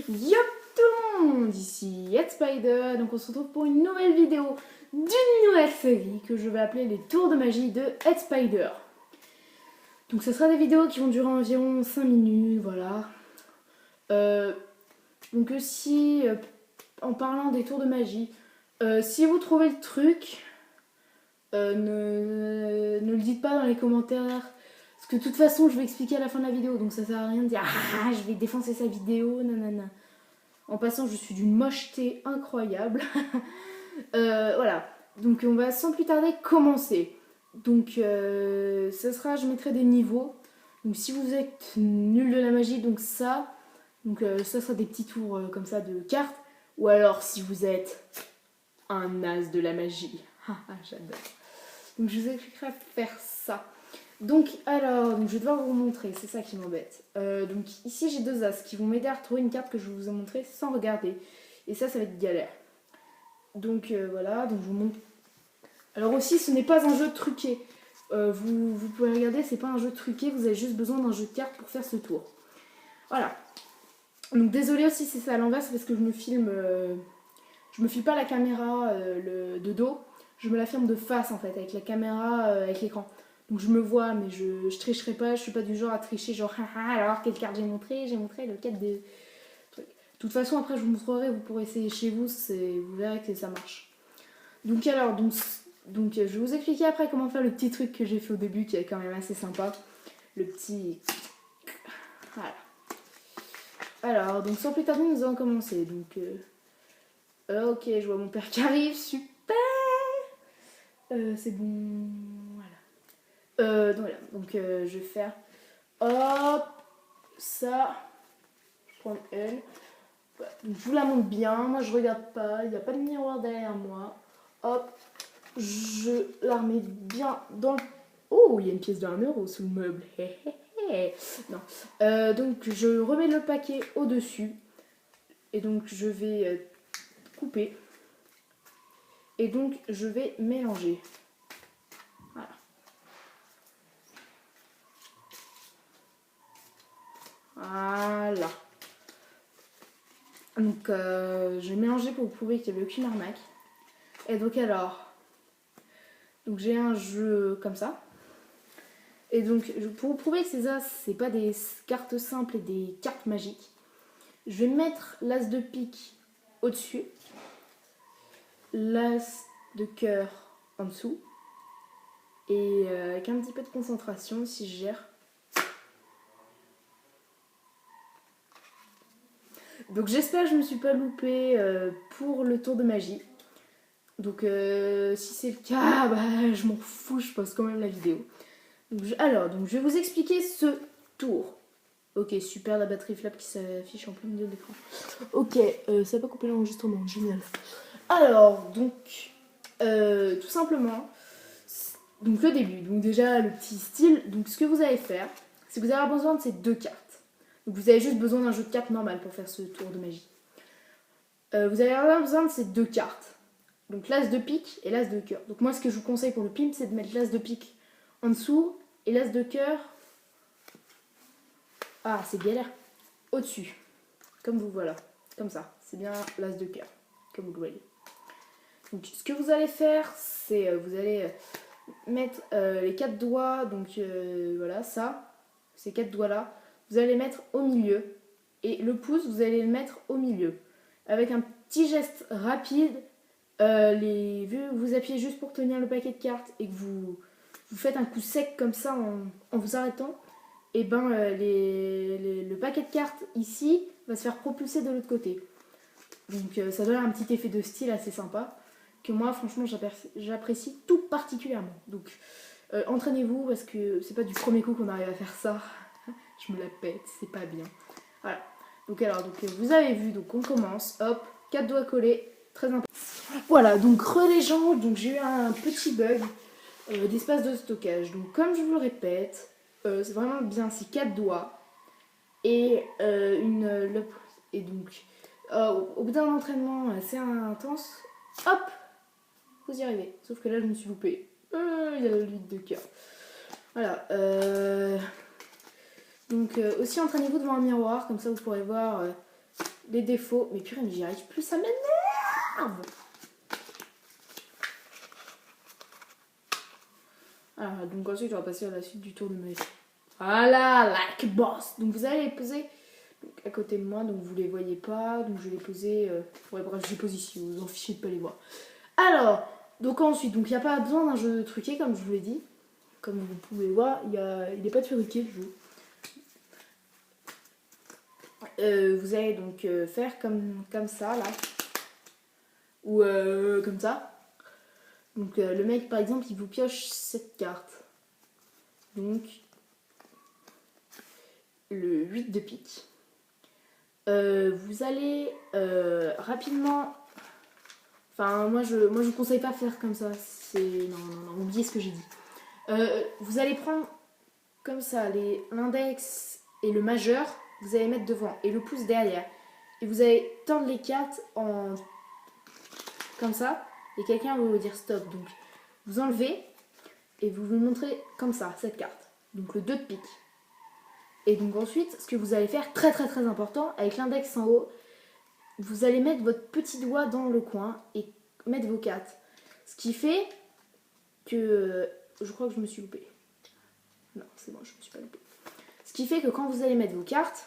Yo tout le monde, ici Ed Spider, donc on se retrouve pour une nouvelle vidéo d'une nouvelle série que je vais appeler les tours de magie de Ed Spider. Donc ce sera des vidéos qui vont durer environ 5 minutes, voilà. Donc aussi, en parlant des tours de magie, si vous trouvez le truc, ne le dites pas dans les commentaires. Parce que de toute façon, je vais expliquer à la fin de la vidéo, donc ça sert à rien de dire « Ah, je vais défoncer sa vidéo, nanana ». En passant, je suis d'une mocheté incroyable. Voilà, donc on va sans plus tarder commencer. Donc ça sera, je mettrai des niveaux. Donc si vous êtes nul de la magie, donc ça sera des petits tours comme ça de cartes. Ou alors si vous êtes un as de la magie. J'adore. Donc je vous expliquerai à faire ça. Donc je vais devoir vous montrer, c'est ça qui m'embête. Donc ici j'ai deux as qui vont m'aider à retrouver une carte que je vous ai montrée sans regarder. Et ça va être galère. Donc voilà, donc je vous montre. Alors aussi ce n'est pas un jeu truqué. Vous pouvez regarder, c'est pas un jeu truqué, vous avez juste besoin d'un jeu de cartes pour faire ce tour. Voilà. Donc désolé aussi si c'est à l'envers, c'est parce que je me filme pas la caméra de dos, je me la filme de face en fait, avec la caméra, avec l'écran. Donc je me vois, mais je tricherai pas, je suis pas du genre à tricher, genre alors quelle carte j'ai montré le 4 de truc. De toute façon après je vous montrerai, vous pourrez essayer chez vous, vous verrez que ça marche. Donc je vais vous expliquer après comment faire le petit truc que j'ai fait au début qui est quand même assez sympa. Le petit... Voilà. Alors, donc sans plus tarder, nous allons commencer. Donc, ok, je vois mon père qui arrive, super. C'est bon, voilà. Donc je vais faire, hop, ça. Je prends elle. Voilà. Donc, je vous la montre bien. Moi, je regarde pas. Il n'y a pas de miroir derrière moi. Hop, je la remets bien dans le... Oh, il y a une pièce de 1 euro sous le meuble. Non. Donc, je remets le paquet au-dessus. Et donc, je vais couper. Et donc, je vais mélanger. Voilà. Voilà. Donc, je vais mélanger pour vous prouver qu'il n'y avait aucune arnaque. Et donc, donc j'ai un jeu comme ça. Et donc, pour vous prouver que ces as, c'est pas des cartes simples et des cartes magiques, je vais mettre l'as de pique au-dessus, l'as de cœur en dessous, et avec un petit peu de concentration, si je gère. Donc j'espère que je ne me suis pas loupée pour le tour de magie. Donc si c'est le cas, bah, je m'en fous, je poste quand même la vidéo. Donc, je vais vous expliquer ce tour. Ok, super, la batterie flap qui s'affiche en plein milieu de l'écran. Ok, ça n'a pas coupé l'enregistrement, génial. Alors, donc, tout simplement, donc le début, donc déjà le petit style. Donc ce que vous allez faire, c'est que vous avez besoin de ces deux cartes. Donc vous avez juste besoin d'un jeu de cartes normal pour faire ce tour de magie. Vous allez avoir besoin de ces deux cartes. Donc l'as de pique et l'as de cœur. Donc moi ce que je vous conseille pour le pimp, c'est de mettre l'as de pique en dessous et l'as de cœur... Ah, c'est galère. Au-dessus. Comme vous voilà. Comme ça. C'est bien l'as de cœur. Comme vous le voyez. Donc ce que vous allez faire, c'est vous allez mettre les 4 doigts. Donc voilà, ça. Ces 4 doigts-là. Vous allez les mettre au milieu. Et le pouce, vous allez le mettre au milieu. Avec un petit geste rapide. Vu que vous appuyez juste pour tenir le paquet de cartes et que vous faites un coup sec comme ça en vous arrêtant, et ben le paquet de cartes ici va se faire propulser de l'autre côté. Donc ça donne un petit effet de style assez sympa que moi franchement j'apprécie tout particulièrement. Donc entraînez-vous parce que c'est pas du premier coup qu'on arrive à faire ça. Je me la pète, c'est pas bien. Voilà. Donc vous avez vu, donc on commence, hop, 4 doigts collés, très important. Voilà, donc relégende, donc j'ai eu un petit bug d'espace de stockage. Donc comme je vous le répète, c'est vraiment bien, c'est 4 doigts et et donc au bout d'un entraînement assez intense, hop, vous y arrivez. Sauf que là je me suis loupée. Il y a la lutte de cœur. Voilà. Donc aussi entraînez-vous devant un miroir, comme ça vous pourrez voir les défauts. Mais purée, mais j'y arrive plus, ça m'énerve. Alors, donc ensuite, on va passer à la suite du tour de magie. Voilà, like boss. Donc vous allez les poser donc, à côté de moi, donc vous les voyez pas. Donc je vais les poser. Ouais, bref, je les pose ici, vous vous en fichez de pas les voir. Alors, donc ensuite, donc il n'y a pas besoin d'un jeu truqué, comme je vous l'ai dit. Comme vous pouvez voir, il n'est pas truqué le jeu. Vous allez donc faire comme ça, là. Ou comme ça. Donc le mec, par exemple, il vous pioche cette carte. Donc, le 8 de pique. Vous allez rapidement... Enfin, moi je vous conseille pas de faire comme ça. Non, oubliez ce que j'ai dit. Vous allez prendre comme ça l'index et le majeur, vous allez mettre devant et le pouce derrière. Et vous allez tendre les cartes comme ça. Et quelqu'un va vous dire stop. Donc, vous enlevez et vous vous montrez comme ça, cette carte. Donc, le 2 de pique. Et donc ensuite, ce que vous allez faire, très très très important, avec l'index en haut, vous allez mettre votre petit doigt dans le coin et mettre vos cartes. Ce qui fait que... je crois que je me suis loupée. Non, c'est bon, je me suis pas loupée. Ce qui fait que quand vous allez mettre vos cartes,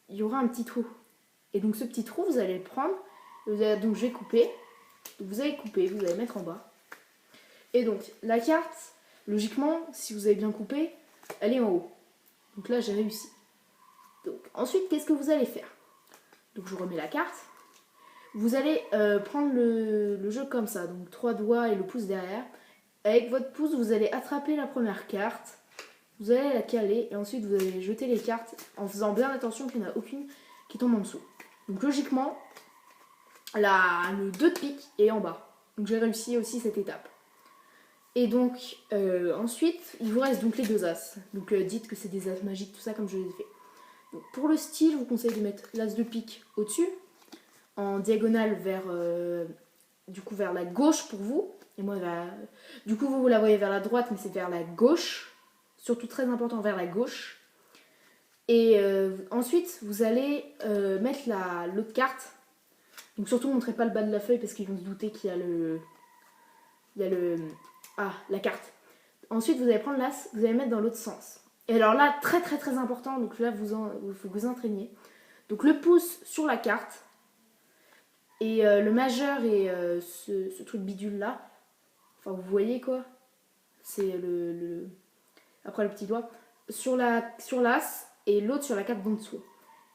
il y aura un petit trou. Et donc ce petit trou, vous allez le prendre. Donc je vais couper. Donc, vous allez couper, vous allez mettre en bas. Et donc la carte, logiquement, si vous avez bien coupé, elle est en haut. Donc là, j'ai réussi. Donc ensuite, qu'est-ce que vous allez faire? Donc je remets la carte. Vous allez prendre le jeu comme ça. Donc 3 doigts et le pouce derrière. Avec votre pouce, vous allez attraper la première carte. Vous allez la caler. Et ensuite, vous allez jeter les cartes en faisant bien attention qu'il n'y en a aucune qui tombe en dessous. Donc logiquement, le 2 de pique est en bas. Donc j'ai réussi aussi cette étape. Et donc, ensuite, il vous reste donc les 2 as. Donc dites que c'est des as magiques, tout ça comme je l'ai fait. Donc, pour le style, je vous conseille de mettre l'as de pique au-dessus, en diagonale vers la gauche pour vous. Et moi, du coup, vous la voyez vers la droite, mais c'est vers la gauche. Surtout très important, vers la gauche. Et ensuite, vous allez mettre l'autre carte. Donc surtout, montrez pas le bas de la feuille parce qu'ils vont se douter qu'il y a la carte. Ensuite, vous allez prendre l'as, vous allez mettre dans l'autre sens. Et alors là, très très très important, donc là, il faut vous entraîner. Donc le pouce sur la carte, et le majeur et ce truc bidule là, enfin vous voyez quoi, c'est après le petit doigt, sur l'as, et l'autre sur la carte d'en dessous.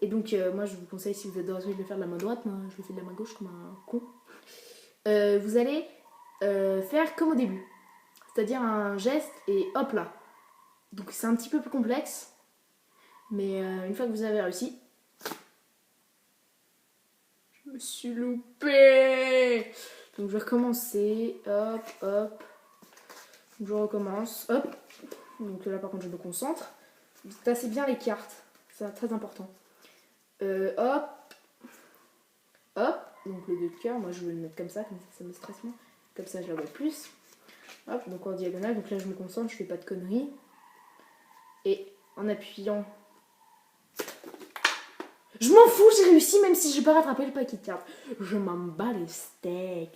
Et donc moi je vous conseille, si vous êtes dans de le faire de la main droite, moi je le fais de la main gauche comme un con. Vous allez faire comme au début, c'est-à-dire un geste et hop là. Donc c'est un petit peu plus complexe, mais une fois que vous avez réussi, je me suis loupée. Donc je vais recommencer, hop, hop, je recommence, hop. Donc là par contre je me concentre. Tassez bien les cartes, c'est très important. Hop, hop. Donc le 2 de cœur, moi je vais le mettre comme ça me stresse moins. Comme ça je la vois plus. Hop, donc en diagonale, donc là je me concentre, je fais pas de conneries. Et en appuyant, je m'en fous, j'ai réussi même si j'ai pas rattrapé le paquet de cartes. Je m'en bats les steaks.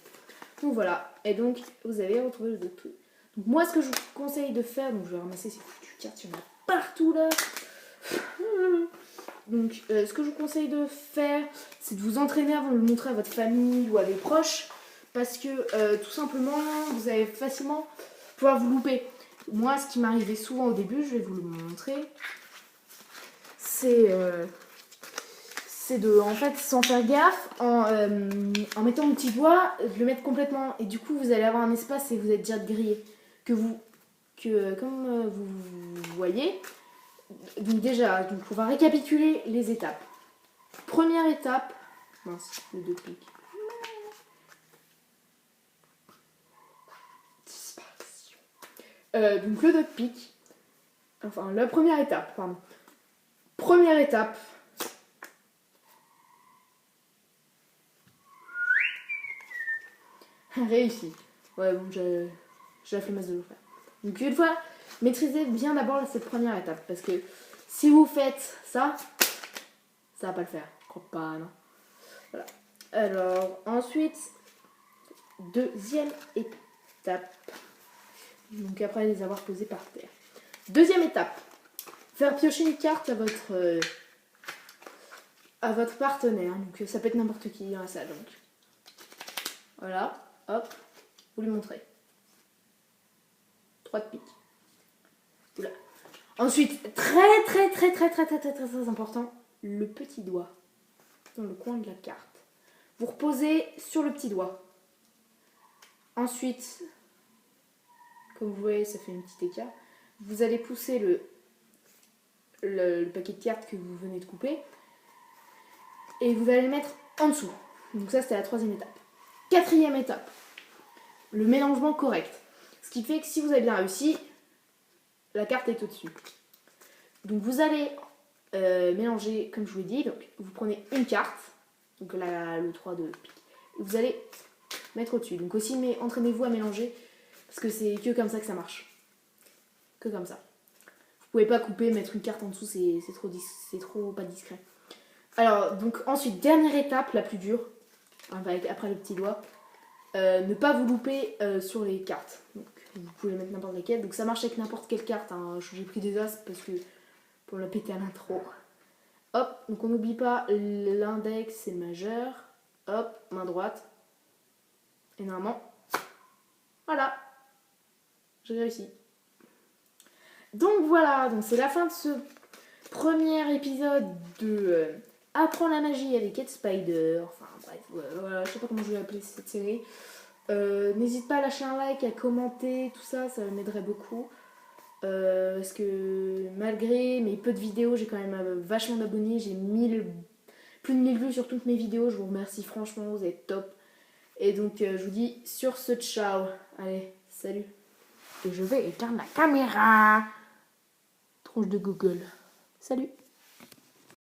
Donc voilà, et donc vous avez retrouvé le tout. Donc moi ce que je vous conseille de faire, donc je vais ramasser ces foutues cartes, il y en a partout là. Donc ce que je vous conseille de faire, c'est de vous entraîner avant de le montrer à votre famille ou à des proches. Parce que tout simplement, vous allez facilement pouvoir vous louper. Moi, ce qui m'arrivait souvent au début, je vais vous le montrer, c'est de, en fait, sans faire gaffe, en mettant mon petit doigt, de le mettre complètement. Et du coup, vous allez avoir un espace et vous êtes déjà grillé. Comme vous voyez, donc déjà, donc on va récapituler les étapes. Première étape, mince, le 2 de pique. Donc le 2 de pique, enfin la première étape, pardon. Première étape, réussi. Ouais, bon, j'ai la flemme de le faire. Donc une fois, maîtrisez bien d'abord cette première étape, parce que si vous faites ça, Ça va pas le faire. Je crois pas, non. Voilà. Alors, ensuite, deuxième étape. Donc après les avoir posés par terre. Deuxième étape. Faire piocher une carte à votre partenaire. Donc ça peut être n'importe qui dans la salle. Donc. Voilà. Hop. Vous lui montrez. 3 de pique. Oula. Ensuite, très important, le petit doigt. Dans le coin de la carte. Vous reposez sur le petit doigt. Ensuite, comme vous voyez, ça fait un petit écart. Vous allez pousser le paquet de cartes que vous venez de couper. Et vous allez le mettre en dessous. Donc ça, c'était la troisième étape. Quatrième étape. Le mélangement correct. Ce qui fait que si vous avez bien réussi, la carte est au-dessus. Donc vous allez mélanger, comme je vous l'ai dit. Donc vous prenez une carte. Donc là, le 3 de pique. Et vous allez mettre au-dessus. Donc aussi, entraînez-vous à mélanger. Parce que c'est que comme ça que ça marche. Que comme ça. Vous pouvez pas couper, mettre une carte en dessous, c'est trop pas discret. Alors, donc ensuite, dernière étape, la plus dure, après le petit doigt, ne pas vous louper sur les cartes. Donc, vous pouvez mettre n'importe laquelle. Donc ça marche avec n'importe quelle carte. Hein. J'ai pris des as parce que pour la péter à l'intro. Hop, donc on n'oublie pas l'index et le majeur. Hop, main droite. Et normalement, voilà, j'ai réussi. Donc voilà, donc c'est la fin de ce premier épisode de Apprends la magie avec Ed Spider. Enfin bref, voilà, je sais pas comment je vais appeler cette série. N'hésite pas à lâcher un like, à commenter, tout ça, ça m'aiderait beaucoup. Parce que malgré mes peu de vidéos, j'ai quand même vachement d'abonnés. J'ai plus de 1000 vues sur toutes mes vidéos. Je vous remercie franchement, vous êtes top. Et donc je vous dis sur ce, ciao. Allez, salut. Et je vais éteindre la caméra. Tronche de Google. Salut.